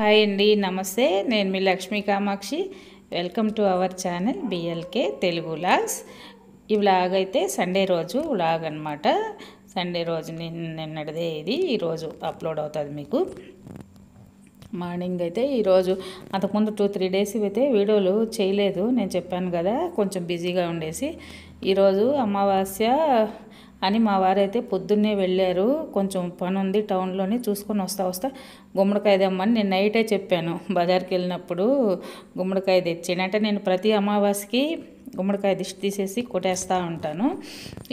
Hi అండి, నమస్తే. నేను మీ Lakshmi Kamakshi. Welcome to our channel BLK Telugu vlogs. ఈ వ్లాగ్ అయితే సండే రోజు వ్లాగ్ అనమాట. సండే రోజు నిన్నటిదే ఇది ఈరోజు అప్లోడ్ అవుతుంది మీకు. మార్నింగ్ అయితే ఈరోజు అంతకుముందు 2-3 డేస్ అయితే వీడియోలు చేయలేదు. నేను చెప్పాను కదా, కొంచెం బిజీగా ఉండేసి. ఈరోజు అమావాస్య అని మా వారైతే పొద్దున్నే వెళ్ళారు. కొంచెం పని ఉంది టౌన్లోని, చూసుకొని వస్తా గుమ్మడికాయ తెమ్మని నేను నైటే చెప్పాను. బజార్కి వెళ్ళినప్పుడు గుమ్మడికాయ తెచ్చాను. అంటే నేను ప్రతి అమావాస్యకి గుమ్మడికాయ దిష్టి తీసేసి కొట్టేస్తూ ఉంటాను.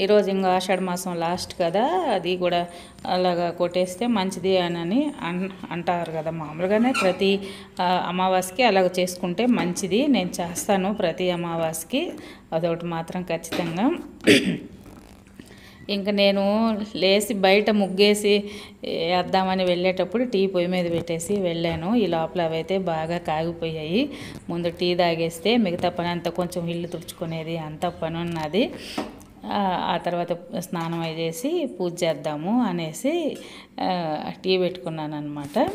ఈరోజు ఇంకా ఆషాఢ మాసం లాస్ట్ కదా, అది కూడా అలాగా కొట్టేస్తే మంచిది అని అంటారు కదా. మామూలుగానే ప్రతి అమావాస్యకి అలాగ చేసుకుంటే మంచిది. నేను చేస్తాను ప్రతి అమావాస్యకి, అదొకటి మాత్రం ఖచ్చితంగా. ఇంకా నేను లేచి బయట ముగ్గేసి వేద్దామని వెళ్ళేటప్పుడు టీ పొయ్యి మీద పెట్టేసి వెళ్ళాను. ఈ లోపల అవైతే బాగా కాగిపోయాయి. ముందు టీ తాగేస్తే మిగతా పని అంతా, కొంచెం ఇల్లు తుడుచుకునేది అంతా పని ఉన్నది. ఆ తర్వాత స్నానం చేసి పూజ చేద్దాము అనేసి టీ పెట్టుకున్నాను అన్నమాట.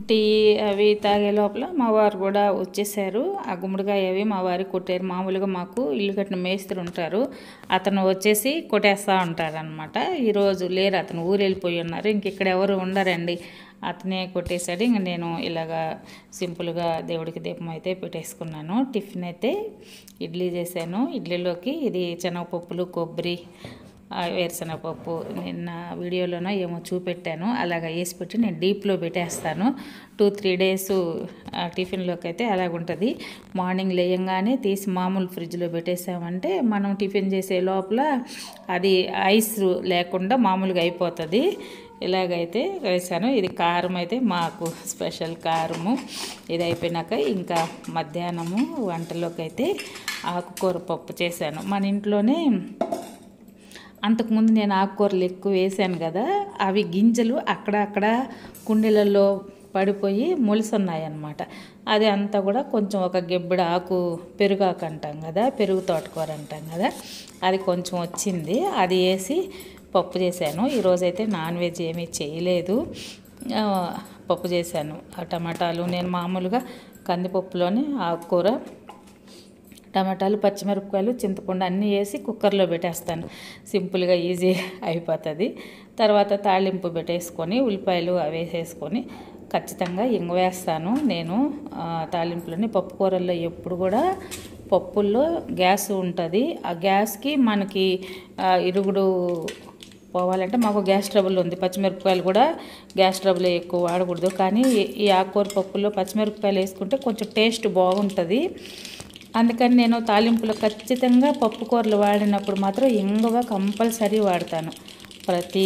టీ అవి తాగే లోపల మా వారు కూడా వచ్చేసారు. ఆ గుమ్మడికాయ అవి మా వారికి కొట్టారు. మామూలుగా మాకు ఇల్లు కట్టిన మేస్త్రి ఉంటారు, అతను వచ్చేసి కొట్టేస్తూ ఉంటారనమాట. ఈరోజు లేరు, అతను ఊరు వెళ్ళిపోయి ఉన్నారు. ఇంక ఇక్కడ ఎవరు ఉండరండి, అతనే కొట్టేశాడు. ఇంక నేను ఇలాగా సింపుల్గా దేవుడికి దీపం అయితే పెట్టేసుకున్నాను. టిఫిన్ అయితే ఇడ్లీ చేశాను. ఇడ్లీలోకి ఇది శనగపప్పులు, కొబ్బరి, వేరుశనగపప్పు నిన్న వీడియోలోనో ఏమో చూపెట్టాను. అలాగ వేసి పెట్టి నేను డీప్లో పెట్టేస్తాను. 2-3 డేస్ టిఫిన్లోకి అయితే అలాగుంటుంది. మార్నింగ్ లేయంగానే తీసి మామూలు ఫ్రిడ్జ్లో పెట్టేసామంటే మనం టిఫిన్ చేసే లోపల అది ఐస్ లేకుండా మామూలుగా అయిపోతుంది. ఇలాగైతే వేసాను. ఇది కారం అయితే మాకు స్పెషల్ కారము. ఇది అయిపోయినాక ఇంకా మధ్యాహ్నము వంటలోకి అయితే ఆకుకూర పప్పు చేశాను. మన ఇంట్లోనే అంతకుముందు నేను ఆకుకూరలు ఎక్కువ వేసాను కదా, అవి గింజలు అక్కడక్కడ కుండీలలో పడిపోయి మొలుసున్నాయి అన్నమాట. అది అంతా కూడా కొంచెం ఒక గెబ్బెడ ఆకు, పెరుగాకు అంటాం కదా, పెరుగు తోటకూర అంటాం కదా, అది కొంచెం వచ్చింది. అది వేసి పప్పు చేశాను. ఈరోజైతే నాన్ వెజ్ ఏమీ చేయలేదు, పప్పు చేశాను. ఆ టమాటాలు నేను మామూలుగా కందిపప్పులోని ఆకుకూర, టమాటాలు, పచ్చిమిరపకాయలు, చింతపండు అన్నీ వేసి కుక్కర్లో పెట్టేస్తాను. సింపుల్గా ఈజీ అయిపోతుంది. తర్వాత తాళింపు పెట్టేసుకొని ఉల్లిపాయలు అవి వేసేసుకొని ఖచ్చితంగా ఇంగు వేస్తాను. నేను తాళింపులోని పప్పు కూరల్లో ఎప్పుడు కూడా పప్పుల్లో గ్యాస్ ఉంటుంది. ఆ గ్యాస్కి మనకి ఇరుగుడు పోవాలంటే మాకు గ్యాస్ ట్రబుల్ ఉంది. పచ్చిమిరపకాయలు కూడా గ్యాస్ ట్రబుల్ ఎక్కువ వాడకూడదు. కానీ ఈ ఆకుకూర పప్పుల్లో పచ్చిమిరపకాయలు వేసుకుంటే కొంచెం టేస్ట్ బాగుంటుంది. అందుకని నేను తాలింపులో ఖచ్చితంగా పప్పు కూరలు వాడినప్పుడు మాత్రం ఇంగువ కంపల్సరీ వాడతాను. ప్రతి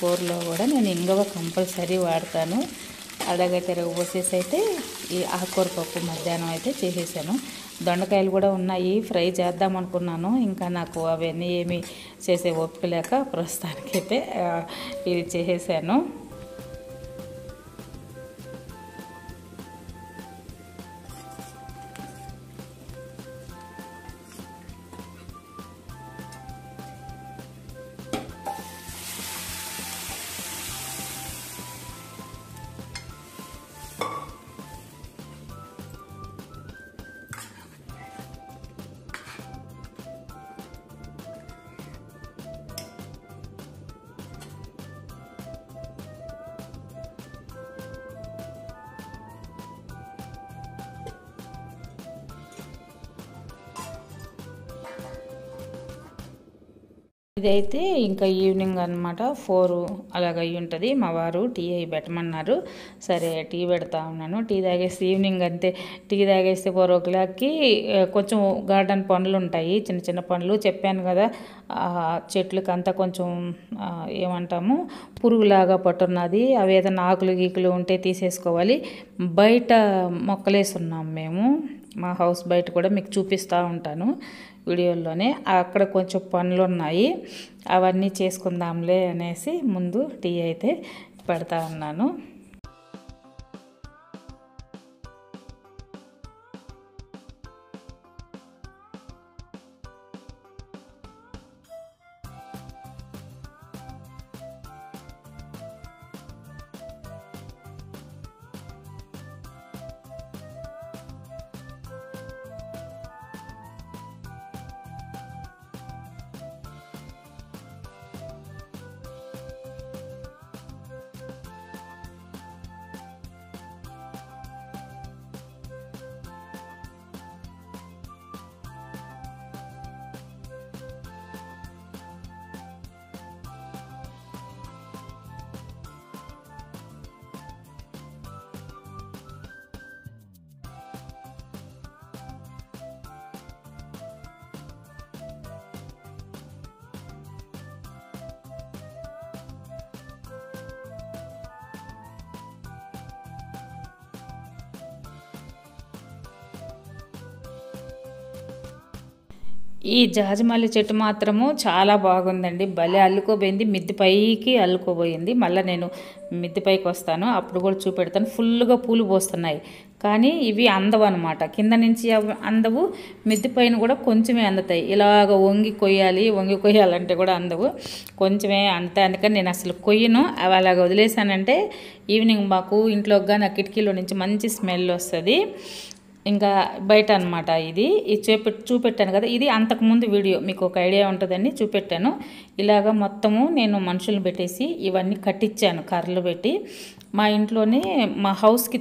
కూరలో కూడా నేను ఇంగువ కంపల్సరీ వాడతాను. అలాగే తిరగబోసేసి అయితే ఈ ఆకుకూర పప్పు మధ్యాహ్నం అయితే చేసేసాను. దొండకాయలు కూడా ఉన్నాయి, ఫ్రై చేద్దాం అనుకున్నాను. ఇంకా నాకు అవన్నీ ఏమీ చేసే ఓపిక లేక ప్రస్తుతానికైతే ఇది చేసేసాను. ఇదైతే ఇంకా ఈవినింగ్ అనమాట, 4 అలాగ అయ్యి ఉంటుంది. మా వారు టీ అయి పెట్టమన్నారు. సరే టీ పెడతా ఉన్నాను. టీ తాగేసి ఈవినింగ్ అంతే, టీ తాగేస్తే 4 o'clockకి కొంచెం గార్డెన్ పనులు ఉంటాయి, చిన్న చిన్న పనులు. చెప్పాను కదా, చెట్లకి అంతా కొంచెం ఏమంటాము పురుగులాగా పట్టున్నది. అవి ఏదైనా ఆకులు గీకులు ఉంటే తీసేసుకోవాలి. బయట మొక్కలేసి ఉన్నాం మేము, మా హౌస్ బయట కూడా మీకు చూపిస్తూ ఉంటాను వీడియోల్లోనే. అక్కడ కొంచెం పనులు ఉన్నాయి, అవన్నీ చేసుకుందాంలే అనేసి ముందు టీ అయితే పెడతా ఉన్నాను. ఈ జాజిమల్లి చెట్టు మాత్రము చాలా బాగుందండి, భలే అల్లుకోపోయింది, మిద్ది పైకి అల్లుకోబోయింది. మళ్ళీ నేను మిద్ది పైకి వస్తాను, అప్పుడు కూడా చూపెడతాను. ఫుల్గా పూలు పోస్తున్నాయి, కానీ ఇవి అందవు అనమాట. కింద నుంచి అందవు, మిద్ది పైన కూడా కొంచెమే అందుతాయి. ఇలాగ వంగి కొయ్యాలంటే కూడా అందవు, కొంచెమే అంతే. అందుకని నేను అసలు కొయ్యను, అవి అలాగ వదిలేసానంటే ఈవినింగ్ మాకు ఇంట్లోకి కానీ ఆ కిటికీలో నుంచి మంచి స్మెల్ వస్తుంది. ఇంకా బయట అనమాట ఇది చూపెట్టాను కదా, ఇది అంతకుముందు వీడియో, మీకు ఒక ఐడియా ఉంటుందని చూపెట్టాను. ఇలాగ మొత్తము నేను మనుషులను పెట్టేసి ఇవన్నీ కట్టించాను కర్రలు పెట్టి. మా ఇంట్లోనే మా హౌస్కి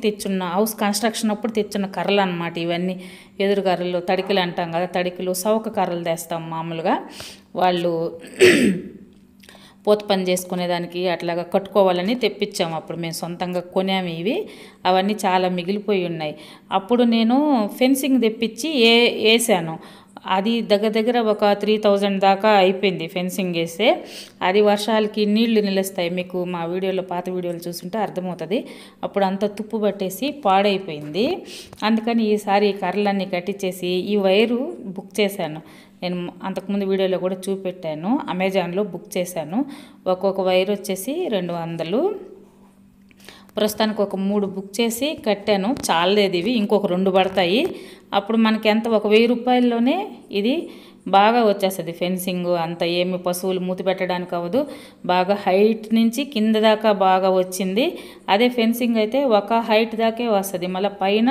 హౌస్ కన్స్ట్రక్షన్ అప్పుడు తెచ్చిన కర్రలు అనమాట ఇవన్నీ. ఎదురు కర్రలు, తడికలు అంటాం కదా, తడికలు, సౌక కర్రలు తెస్తాం మామూలుగా. వాళ్ళు పోత పని చేసుకునేదానికి అట్లాగా కట్టుకోవాలని తెప్పించాము. అప్పుడు మేము సొంతంగా కొనాము ఇవి. అవన్నీ చాలా మిగిలిపోయి ఉన్నాయి. అప్పుడు నేను ఫెన్సింగ్ తెప్పించి వేసాను. అది దగ్గర ఒక 3000 దాకా అయిపోయింది ఫెన్సింగ్ వేస్తే. అది వర్షాలకి నీళ్లు నిలుస్తాయి, మీకు మా వీడియోలో పాత వీడియోలు చూస్తుంటే అర్థమవుతుంది. అప్పుడు అంతా తుప్పు పట్టేసి పాడైపోయింది. అందుకని ఈసారి ఈ కర్రలన్నీ కట్టించేసి ఈ వైరు బుక్ చేశాను. నేను అంతకుముందు వీడియోలో కూడా చూపెట్టాను, అమెజాన్లో బుక్ చేశాను. ఒక్కొక్క వైర్ వచ్చేసి 200. ప్రస్తుతానికి ఒక 3 బుక్ చేసి కట్టాను, చాలలేదు ఇవి, ఇంకొక 2 పడతాయి. అప్పుడు మనకి ఎంత, ఒక 1000 రూపాయల్లోనే ఇది బాగా వచ్చేస్తుంది. ఫెన్సింగ్ అంత ఏమి పశువులు మూతి పెట్టడానికి అవ్వదు, బాగా హైట్ నుంచి కింద దాకా బాగా వచ్చింది. అదే ఫెన్సింగ్ అయితే ఒక హైట్ దాకే వస్తుంది, మళ్ళీ పైన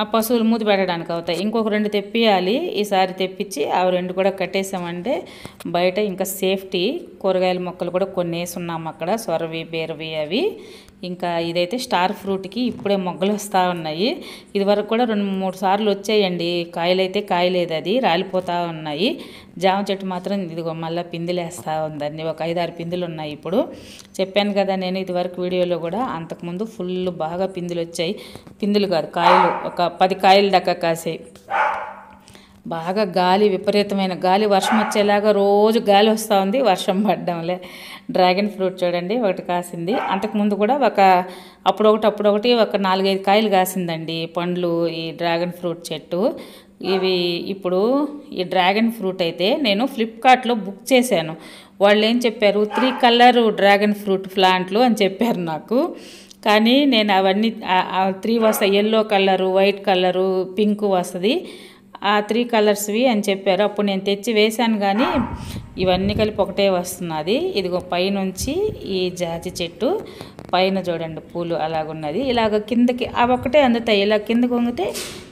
ఆ పశువులు మూతి పెట్టడానికి అవుతాయి. ఇంకొక 2 తెప్పియాలి, ఈసారి తెప్పించి ఆ 2 కూడా కట్టేసామంటే బయట ఇంకా సేఫ్టీ. కూరగాయల మొక్కలు కూడా కొన్ని వేసున్నాము అక్కడ, సొరవి, బీరవి అవి. ఇంకా ఇదైతే స్టార్ ఫ్రూట్కి ఇప్పుడే మొగ్గలు వస్తూ ఉన్నాయి. ఇదివరకు కూడా 2-3 సార్లు వచ్చాయండి, కాయలైతే కాయలేదు, అది రాలిపోతూ ఉన్నాయి. జామ చెట్టు మాత్రం ఇదిగో మళ్ళీ పిందులు వేస్తూ ఉందండి, ఒక 5-6 పిందులు ఉన్నాయి ఇప్పుడు. చెప్పాను కదా నేను ఇదివరకు వీడియోలో కూడా, అంతకుముందు ఫుల్ బాగా పిందులు వచ్చాయి. పిందులు కాదు, కాయలు ఒక 10 కాయలు దాకా కాసాయి. బాగా గాలి, విపరీతమైన గాలి, వర్షం వచ్చేలాగా రోజు గాలి వస్తూ ఉంది, వర్షం పడ్డంలే. డ్రాగన్ ఫ్రూట్ చూడండి, ఒకటి కాసింది. అంతకుముందు కూడా అప్పుడొకటి ఒక 4-5 కాయలు కాసిందండి పండ్లు ఈ డ్రాగన్ ఫ్రూట్ చెట్టు. ఇవి ఇప్పుడు ఈ డ్రాగన్ ఫ్రూట్ అయితే నేను ఫ్లిప్కార్ట్లో బుక్ చేశాను. వాళ్ళు ఏం చెప్పారు, 3 కలర్ డ్రాగన్ ఫ్రూట్ ప్లాంట్లు అని చెప్పారు నాకు. కానీ నేను అవన్నీ 3 వస్తాయి, yellow colour, white colour, pink వస్తుంది, ఆ 3 కలర్స్వి అని చెప్పారు. అప్పుడు నేను తెచ్చి వేశాను, కానీ ఇవన్నీ కలిపి ఒకటే వస్తున్నది. ఇదిగో పైనుంచి ఈ జాజి చెట్టు పైన చూడండి పూలు అలాగున్నది. ఇలాగ కిందకి అవి ఒకటే అందుతాయి, ఇలా కిందకి వంగితే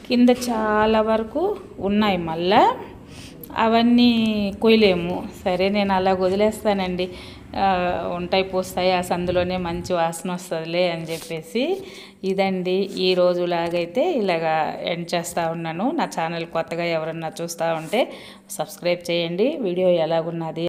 కింద చాలా వరకు ఉన్నాయి, మళ్ళా అవన్నీ కొయ్యలేము. సరే నేను అలా వదిలేస్తానండి, ఉంటాయి పోస్తాయి, ఆ సందులోనే మంచి వాసన వస్తుందిలే అని చెప్పేసి. ఇదండి ఈ రోజులాగైతే ఇలాగా ఎండ్ చేస్తూ ఉన్నాను. నా ఛానల్ కొత్తగా ఎవరన్నా చూస్తూ ఉంటే సబ్స్క్రైబ్ చేయండి. వీడియో ఎలాగున్నది